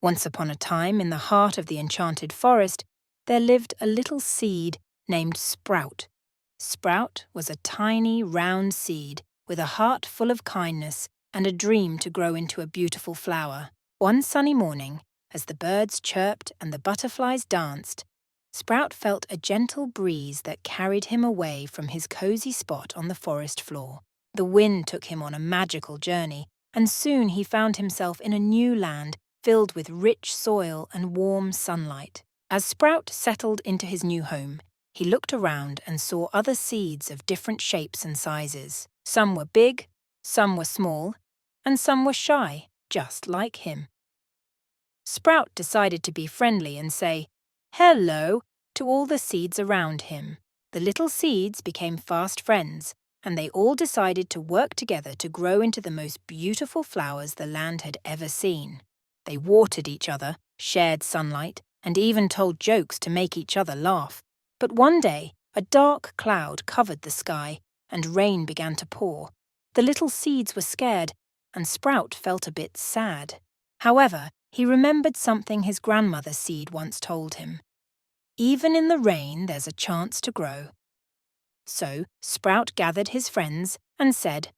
Once upon a time, in the heart of the enchanted forest, there lived a little seed named Sprout. Sprout was a tiny, round seed with a heart full of kindness and a dream to grow into a beautiful flower. One sunny morning, as the birds chirped and the butterflies danced, Sprout felt a gentle breeze that carried him away from his cozy spot on the forest floor. The wind took him on a magical journey, and soon he found himself in a new land filled with rich soil and warm sunlight. As Sprout settled into his new home, he looked around and saw other seeds of different shapes and sizes. Some were big, some were small, and some were shy, just like him. Sprout decided to be friendly and say, "Hello," to all the seeds around him. The little seeds became fast friends, and they all decided to work together to grow into the most beautiful flowers the land had ever seen. They watered each other, shared sunlight, and even told jokes to make each other laugh. But one day, a dark cloud covered the sky, and rain began to pour. The little seeds were scared, and Sprout felt a bit sad. However, he remembered something his grandmother seed once told him. Even in the rain, there's a chance to grow. So Sprout gathered his friends and said,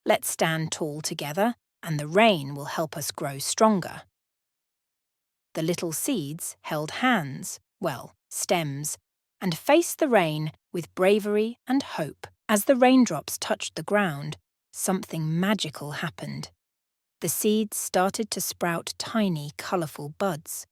"Let's stand tall together, and the rain will help us grow stronger." The little seeds held hands, stems, and faced the rain with bravery and hope. As the raindrops touched the ground, something magical happened. The seeds started to sprout tiny, colourful buds.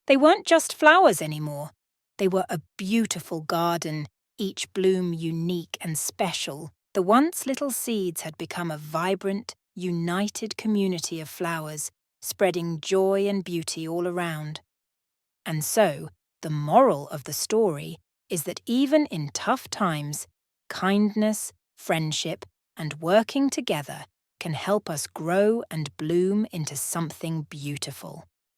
They weren't just flowers anymore. They were a beautiful garden, each bloom unique and special. The once little seeds had become a vibrant, united community of flowers, spreading joy and beauty all around. And so, the moral of the story is that even in tough times, kindness, friendship, and working together can help us grow and bloom into something beautiful.